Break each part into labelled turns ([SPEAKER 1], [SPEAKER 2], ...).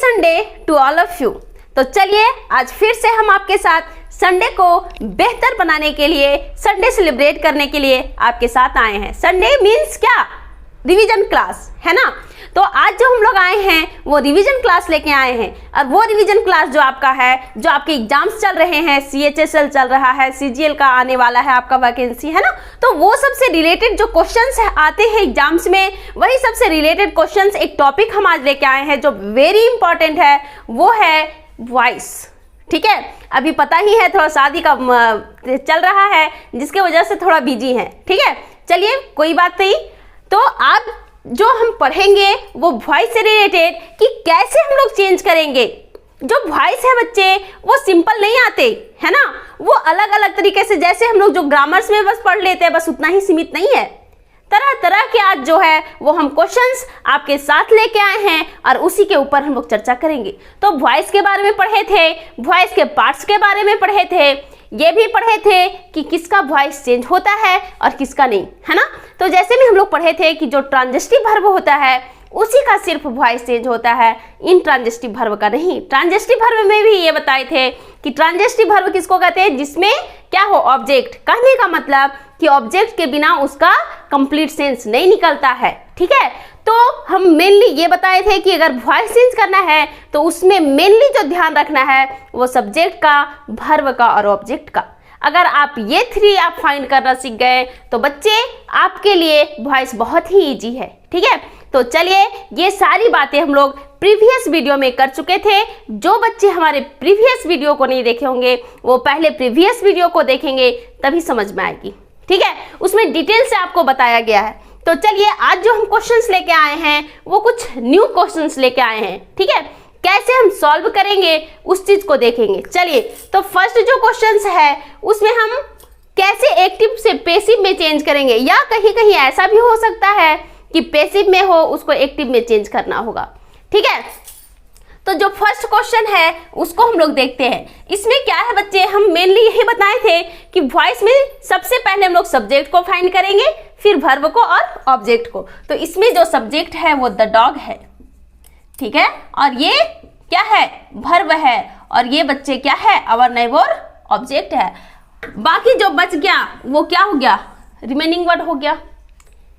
[SPEAKER 1] Sunday to all of you. तो चलिए आज फिर से हम आपके साथ संडे को बेहतर बनाने के लिए, संडे सेलिब्रेट करने के लिए आपके साथ आए हैं। संडे मीन्स क्या? रिवीजन क्लास, है ना। तो आज जो हम लोग आए हैं वो रिवीजन क्लास लेके आए हैं, और वो रिवीजन क्लास जो आपका है, जो आपके एग्जाम्स चल रहे हैं, CHSL चल रहा है, CGL का आने वाला है आपका वैकेंसी, है ना। तो वो सबसे रिलेटेड जो क्वेश्चंस आते हैं एग्जाम्स में, वही सबसे रिलेटेड क्वेश्चंस एक टॉपिक हम आज लेके आए हैं जो वेरी इंपॉर्टेंट है, वो है वॉइस। ठीक है, अभी पता ही है थोड़ा शादी का चल रहा है, जिसके वजह से थोड़ा बिजी है। ठीक है, चलिए कोई बात नहीं। तो आप जो हम पढ़ेंगे वो वॉइस से रिलेटेड, कि कैसे हम लोग चेंज करेंगे। जो वॉइस है बच्चे, वो सिंपल नहीं आते, है ना। वो अलग अलग तरीके से, जैसे हम लोग जो ग्रामर्स में बस पढ़ लेते हैं, बस उतना ही सीमित नहीं है। तरह तरह के आज जो है वो हम क्वेश्चंस आपके साथ लेके आए हैं, और उसी के ऊपर हम लोग चर्चा करेंगे। तो वॉइस के बारे में पढ़े थे, वॉइस के पार्ट्स के बारे में पढ़े थे, ये भी पढ़े थे कि किसका वॉइस चेंज होता है और किसका नहीं, है ना। तो जैसे भी हम लोग पढ़े थे कि जो ट्रांजिटिव वर्ब होता है उसी का सिर्फ वॉइस चेंज होता है, इन ट्रांजिटिव वर्ब का नहीं। ट्रांजिटिव वर्ब में भी ये बताए थे कि ट्रांजिटिव वर्ब किसको कहते हैं? जिसमें क्या हो? ऑब्जेक्ट। कहने का मतलब कि ऑब्जेक्ट के बिना उसका कंप्लीट सेंस नहीं निकलता है। ठीक है, तो हम मेनली ये बताए थे कि अगर वॉइस चेंज करना है तो उसमें मेनली जो ध्यान रखना है वो सब्जेक्ट का, वर्ब का और ऑब्जेक्ट का। अगर आप ये 3 आप फाइंड करना सीख गए तो बच्चे आपके लिए वॉइस बहुत ही इजी है। ठीक है, तो चलिए ये सारी बातें हम लोग प्रीवियस वीडियो में कर चुके थे। जो बच्चे हमारे प्रीवियस वीडियो को नहीं देखे होंगे वो पहले प्रीवियस वीडियो को देखेंगे, तभी समझ में आएगी। ठीक है, उसमें डिटेल से आपको बताया गया है। तो चलिए आज जो हम क्वेश्चंस लेके आए हैं वो कुछ न्यू क्वेश्चंस लेके आए हैं। ठीक है, कैसे हम सॉल्व करेंगे उस चीज को देखेंगे। चलिए, तो फर्स्ट जो क्वेश्चंस है उसमें हम कैसे एक्टिव से पेसिव में चेंज करेंगे, या कहीं कहीं ऐसा भी हो सकता है कि पेसिव में हो उसको एक्टिव में चेंज करना होगा। ठीक है, तो जो फर्स्ट क्वेश्चन है उसको हम लोग देखते हैं। इसमें क्या है बच्चे, हम मेनली यही बताए थे कि वॉइस में सबसे पहले हम लोग सब्जेक्ट को फाइंड करेंगे, फिर वर्ब को और ऑब्जेक्ट को। तो इसमें जो सब्जेक्ट है वो द डॉग है। ठीक है, और ये क्या है? वर्ब है, और ये बच्चे क्या है? आवर नेबर ऑब्जेक्ट है। बाकी जो बच गया वो क्या हो गया? रिमेनिंग वर्ड हो गया।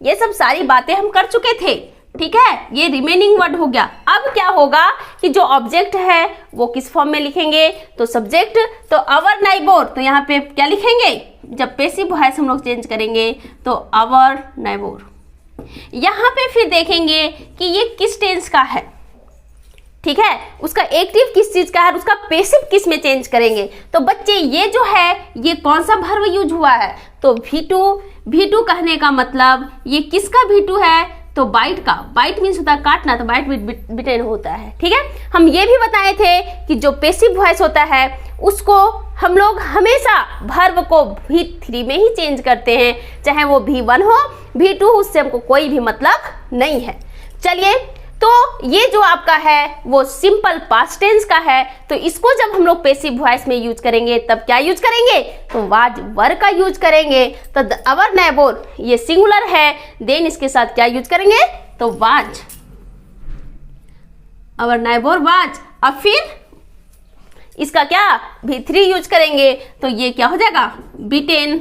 [SPEAKER 1] ये सब सारी बातें हम कर चुके थे। ठीक है, ये रिमेनिंग वर्ड हो गया। अब क्या होगा कि जो ऑब्जेक्ट है वो किस फॉर्म में लिखेंगे? तो सब्जेक्ट, तो आवर नेबर, तो यहाँ पे क्या लिखेंगे? जब पेसिव वॉइस हम लोग चेंज करेंगे तो आवर नेबर। यहाँ पे फिर देखेंगे कि ये किस टेंस का है। ठीक है, उसका एक्टिव किस चीज का है, उसका पेसिव किस में चेंज करेंगे। तो बच्चे ये जो है ये कौन सा वर्ब यूज हुआ है? तो V2 कहने का मतलब ये किसका V2 है? तो बाइट का। बाइट मीन्स होता है काटना, तो बाइट बिटेन होता है। ठीक है, हम ये भी बताए थे कि जो पेसिव वॉइस होता है उसको हम लोग हमेशा वर्ब को V3 में ही चेंज करते हैं, चाहे वो V1 हो V2, उससे हमको कोई भी मतलब नहीं है। चलिए, तो ये जो आपका है वो सिंपल पास्ट टेंस का है। तो इसको जब हम लोग पेसिव वॉइस में यूज करेंगे तब क्या यूज करेंगे? तो वाज वर का यूज करेंगे। तो आवर नेबर ये सिंगुलर है, देन इसके साथ क्या यूज करेंगे? तो वाज, आवर नेबर वाज। अब फिर इसका क्या? V3 यूज करेंगे, तो ये क्या हो जाएगा? B10।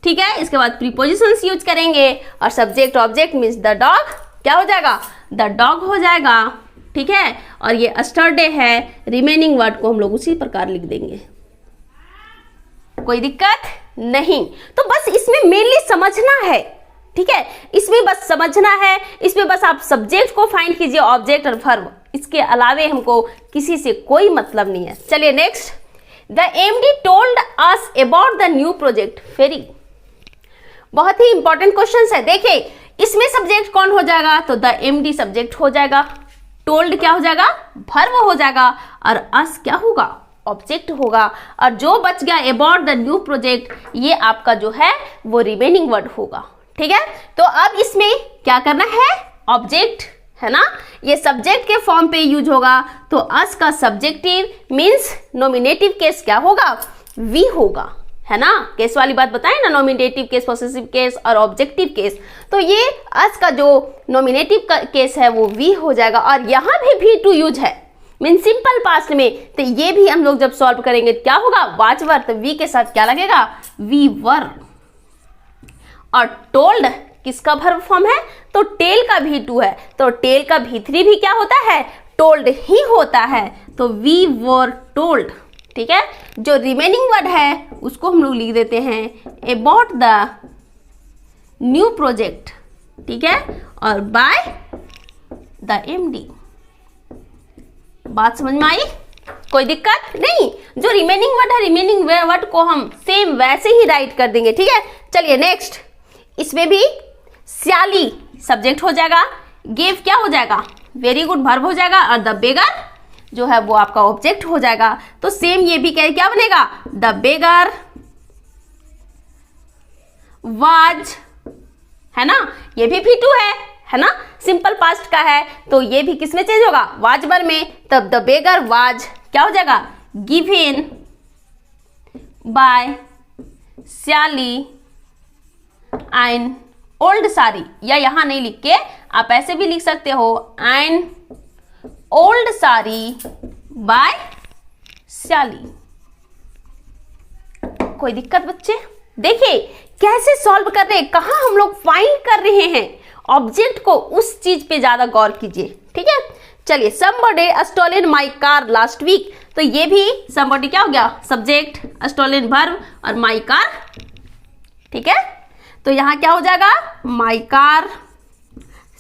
[SPEAKER 1] ठीक है, इसके बाद प्रीपोजिशंस यूज करेंगे, और subject object means the dog क्या हो जाएगा? द डॉग हो जाएगा। ठीक है, और ये अस्टरडे है, रिमेनिंग वर्ड को हम लोग उसी प्रकार लिख देंगे, कोई दिक्कत नहीं। तो बस इसमें मेनली समझना है। ठीक है, इसमें बस समझना है, इसमें बस आप सब्जेक्ट को फाइंड कीजिए, ऑब्जेक्ट और वर्ब, इसके अलावे हमको किसी से कोई मतलब नहीं है। चलिए next, the MD told us about the new project ferry. बहुत ही इंपॉर्टेंट क्वेश्चन है। देखिए, इसमें सब्जेक्ट कौन हो जाएगा? तो द MD सब्जेक्ट हो जाएगा, टोल्ड क्या हो जाएगा? वर्ब हो जाएगा, और अस क्या होगा? ऑब्जेक्ट होगा, और जो बच गया अबाउट द न्यू प्रोजेक्ट, ये आपका जो है वो रिमेनिंग वर्ड होगा। ठीक है, तो अब इसमें क्या करना है? ऑब्जेक्ट है ना, ये सब्जेक्ट के फॉर्म पे यूज होगा। तो अस का सब्जेक्टिव मीन्स नॉमिनेटिव केस क्या होगा? वी होगा, है ना। केस वाली बात बताए ना, नॉमिनेटिव केस, पॉसेसिव केस और ऑब्जेक्टिव केस। तो ये अस का जो नॉमिनेटिव केस है वो वी हो जाएगा, और यहाँ भी V2 यूज है। मीन सिंपल पास्ट में, तो ये भी हम लोग जब सॉल्व करेंगे क्या होगा, वाज वर, तो वी के साथ क्या लगेगा, वी वर। और टोल्ड किसका वर्ब फॉर्म है, तो टेल का V2 है, तो टेल का V3 भी क्या होता है, टोल्ड ही होता है, तो वी वर टोल्ड। ठीक है, जो रिमेनिंग वर्ड है उसको हम लोग लिख देते हैं अबाउट द न्यू प्रोजेक्ट। ठीक है, और बाय द MD। बात समझ में आई, कोई दिक्कत नहीं। जो रिमेनिंग वर्ड है, रिमेनिंग वर्ड को हम सेम वैसे ही राइट कर देंगे। ठीक है, चलिए नेक्स्ट, इसमें भी स्याली सब्जेक्ट हो जाएगा, गिव क्या हो जाएगा, वेरी गुड वर्ब हो जाएगा, और द बेगर जो है वो आपका ऑब्जेक्ट हो जाएगा। तो सेम ये भी क्या बनेगा, द बेगर वाज, है ना, ये भी V2 है ना, सिंपल पास्ट का है, तो ये भी किसमें चेंज होगा, वाज वर में। तब द बेगर वाज क्या हो जाएगा, गिवन बाय स्याली एन ओल्ड साड़ी, या यहां नहीं लिख के आप ऐसे भी लिख सकते हो, एन ओल्ड साड़ी बाय स्याली। कोई दिक्कत बच्चे, देखिए कैसे सॉल्व कर रहे हैं, कहां हम लोग फाइंड कर रहे हैं ऑब्जेक्ट को, उस चीज पे ज्यादा गौर कीजिए। ठीक है, चलिए somebody stolen my car last week, तो ये भी somebody क्या हो गया, सब्जेक्ट, stolen verb और my car। ठीक है, तो यहां क्या हो जाएगा, my car,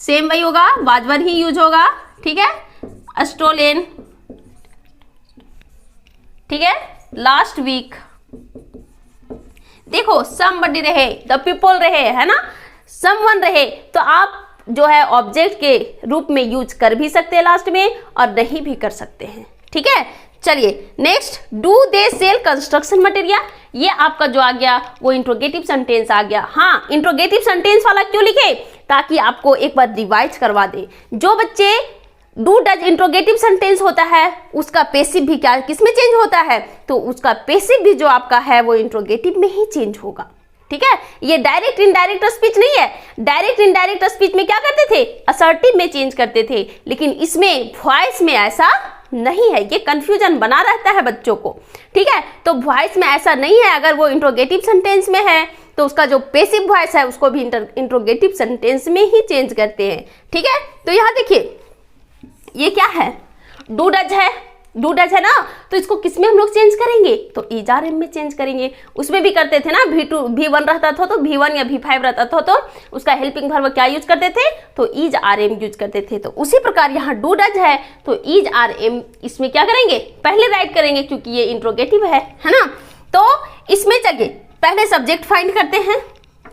[SPEAKER 1] सेम वही होगा, वाज वर ही यूज होगा। ठीक है, stolen, ठीक है, लास्ट वीक। देखो somebody रहे, the people रहे, है ना, someone रहे, तो आप जो है ऑब्जेक्ट के रूप में यूज कर भी सकते हैं लास्ट में, और नहीं भी कर सकते हैं। ठीक है, चलिए next, do they sell construction material, ये आपका जो आ गया वो इंट्रोगेटिव सेंटेंस आ गया। हाँ, इंट्रोगेटिव सेंटेंस वाला क्यों लिखे, ताकि आपको एक बार रिवाइज करवा दे। जो बच्चे डू डज इंट्रोगेटिव सेंटेंस होता है उसका पेसिव भी क्या किसमें चेंज होता है, तो उसका पेसिव भी जो आपका है वो इंट्रोगेटिव में ही चेंज होगा। ठीक है, ये डायरेक्ट इनडायरेक्ट स्पीच नहीं है। डायरेक्ट इनडायरेक्ट स्पीच में क्या करते थे, असर्टिव में चेंज करते थे, लेकिन इसमें वॉइस में ऐसा नहीं है, ये कंफ्यूजन बना रहता है बच्चों को। ठीक है, तो वॉइस में ऐसा नहीं है, अगर वो इंट्रोगेटिव सेंटेंस में है तो उसका जो पेसिव वॉइस है उसको भी इंट्रोगेटिव सेंटेंस में ही चेंज करते हैं। ठीक है, तो यहाँ देखिए ये क्या है, डू डज है, डू डज है ना, तो इसको किसमें हम लोग चेंज करेंगे, तो इज आर एम में चेंज करेंगे। उसमें भी करते थे ना, V2 V1 रहता था तो V1 या V5 रहता था तो उसका हेल्पिंग वर्ब क्या यूज करते थे, तो इज आर एम यूज करते थे। तो उसी प्रकार यहाँ डू डज है तो इज आर एम इसमें क्या करेंगे, पहले राइट करेंगे क्योंकि ये इंट्रोगेटिव है ना। तो इसमें चलिए पहले सब्जेक्ट फाइंड करते हैं।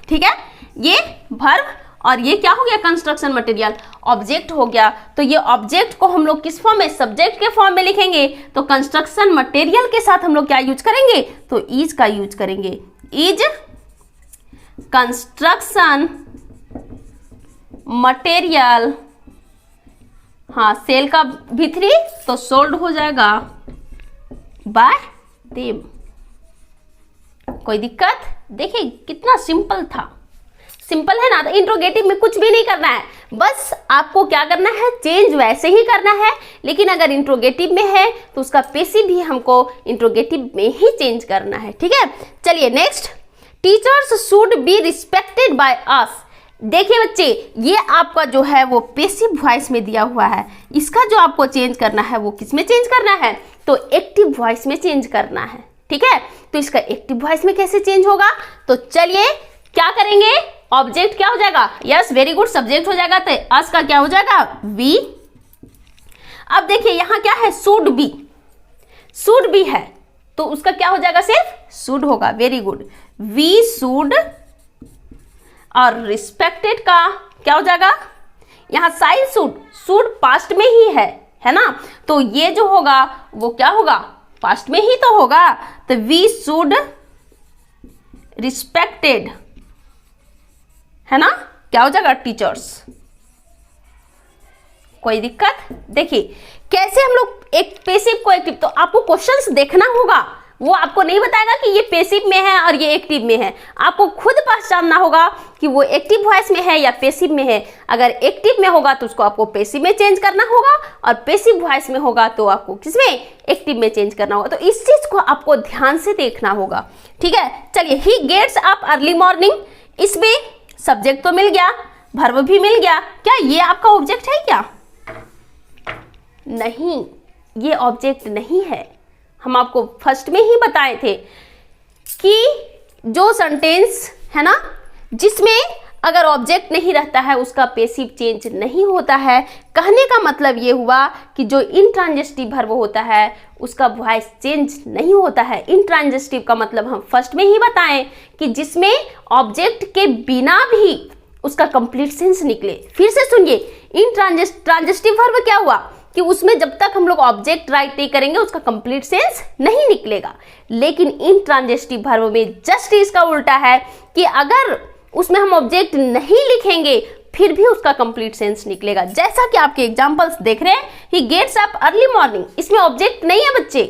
[SPEAKER 1] ठीक है, ये वर्ब और ये क्या हो गया, कंस्ट्रक्शन मटेरियल, ऑब्जेक्ट हो गया। तो ये ऑब्जेक्ट को हम लोग किस फॉर्म में, सब्जेक्ट के फॉर्म में लिखेंगे, तो कंस्ट्रक्शन मटेरियल के साथ हम लोग क्या यूज करेंगे, तो इज का यूज करेंगे, इज कंस्ट्रक्शन मटेरियल। हाँ, सेल का V3 तो सोल्ड हो जाएगा बाय देम। कोई दिक्कत, देखिए कितना सिंपल था, सिंपल है ना। तो इंट्रोगेटिव में कुछ भी नहीं करना है, बस आपको क्या करना है, चेंज वैसे ही करना है। लेकिन अगर इंट्रोगेटिव में है तो उसका पेसिव भी हमको इंट्रोगेटिव में ही चेंज करना है। ठीक है, चलिए next, teachers should be respected by us. देखिए बच्चे, ये आपका जो है वो पेसिव वॉइस में दिया हुआ है, इसका जो आपको चेंज करना है वो किस में चेंज करना है, तो एक्टिव वॉइस में चेंज करना है। ठीक है, तो इसका एक्टिव वॉइस में कैसे चेंज होगा, तो चलिए क्या करेंगे, ऑब्जेक्ट क्या हो जाएगा, यस वेरी गुड, सब्जेक्ट हो जाएगा, तो अस का क्या हो जाएगा, वी। अब देखिए यहां क्या है, शुड बी, शुड बी है तो उसका क्या हो जाएगा, सिर्फ शुड होगा, वेरी गुड, वी शुड। और रिस्पेक्टेड का क्या हो जाएगा, यहां साइड शुड, शुड पास्ट में ही है ना, तो ये जो होगा वो क्या होगा, पास्ट में ही तो होगा, तो वी शुड रिस्पेक्टेड, है ना, क्या हो जाएगा, टीचर्स। कोई दिक्कत, देखिए कैसे हम लोग एक पेसिव को एक्टिव, तो आपको क्वेश्चंस देखना होगा, वो आपको नहीं बताएगा कि ये पैसिव में है और ये एक्टिव में है। आपको खुद पहचानना होगा कि वो एक्टिव वॉइस में है या पैसिव में है। अगर एक्टिव में होगा तो उसको आपको पैसिव में चेंज करना होगा, और पैसिव वॉइस में होगा तो आपको किसमें, एक्टिव में चेंज करना होगा। तो इस चीज को आपको ध्यान से देखना होगा, ठीक है। चलिए, he gets up early morning, इसमें सब्जेक्ट तो मिल गया, वर्ब भी मिल गया। क्या ये आपका ऑब्जेक्ट है क्या? नहीं, ये ऑब्जेक्ट नहीं है। हम आपको फर्स्ट में ही बताए थे कि जो सेंटेंस है ना, जिसमें अगर ऑब्जेक्ट नहीं रहता है उसका पैसिव चेंज नहीं होता है। कहने का मतलब ये हुआ कि जो इंट्रांजिटिव वर्ब होता है उसका वॉइस चेंज नहीं होता है। इंट्रांजिटिव का मतलब हम फर्स्ट में ही बताएं कि जिसमें ऑब्जेक्ट के बिना भी उसका कंप्लीट सेंस निकले। फिर से सुनिए, इंट्रांजिटिव वर्ब क्या हुआ कि उसमें जब तक हम लोग ऑब्जेक्ट राइट नहीं करेंगे उसका कंप्लीट सेंस नहीं निकलेगा। लेकिन इंट्रांजिटिव वर्ब में जस्ट इसका उल्टा है कि अगर उसमें हम ऑब्जेक्ट नहीं लिखेंगे फिर भी उसका कंप्लीट सेंस निकलेगा। जैसा कि आपके एग्जांपल्स देख रहे हैं, he gets up early morning, इसमें ऑब्जेक्ट नहीं है बच्चे,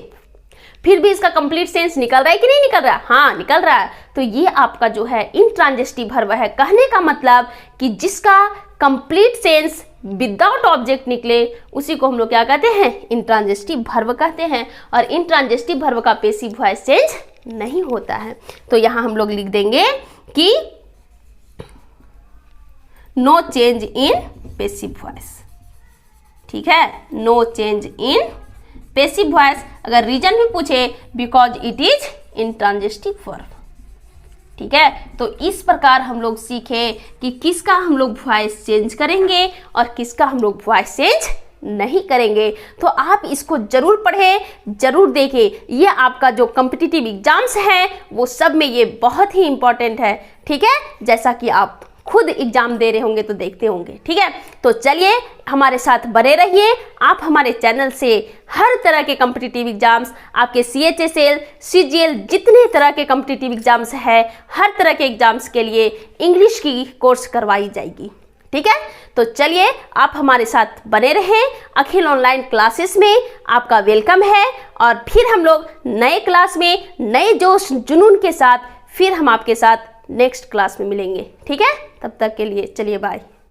[SPEAKER 1] फिर भी इसका कंप्लीट सेंस निकल रहा है कि नहीं निकल रहा है? हाँ, निकल रहा है। तो ये आपका जो है इंट्रांजिटिव वर्ब है। कहने का मतलब कि जिसका कंप्लीट सेंस विदाउट ऑब्जेक्ट निकले उसी को हम लोग क्या कहते हैं, इंट्रांजिटिव वर्ब कहते हैं। और इंट्रांजिटिव वर्ब का पैसिव वॉइस चेंज नहीं होता है। तो यहां हम लोग लिख देंगे कि no change in passive voice, ठीक है, no change in passive voice. अगर रीजन भी पूछे, because it is intransitive verb, ठीक है। तो इस प्रकार हम लोग सीखे कि किसका हम लोग वॉइस चेंज करेंगे और किसका हम लोग वॉइस चेंज नहीं करेंगे। तो आप इसको जरूर पढ़ें, जरूर देखें। ये आपका जो कॉम्पिटिटिव एग्जाम्स हैं वो सब में ये बहुत ही इंपॉर्टेंट है, ठीक है। जैसा कि आप खुद एग्जाम दे रहे होंगे तो देखते होंगे, ठीक है। तो चलिए, हमारे साथ बने रहिए। आप हमारे चैनल से हर तरह के कॉम्पिटिटिव एग्जाम्स, आपके CHSL, CGL, जितने तरह के कॉम्पिटिटिव एग्जाम्स हैं, हर तरह के एग्जाम्स के लिए इंग्लिश की कोर्स करवाई जाएगी, ठीक है। तो चलिए, आप हमारे साथ बने रहें। अखिल ऑनलाइन क्लासेस में आपका वेलकम है, और फिर हम लोग नए क्लास में नए जोश जुनून के साथ फिर हम आपके साथ नेक्स्ट क्लास में मिलेंगे, ठीक है। तब तक के लिए चलिए, बाय।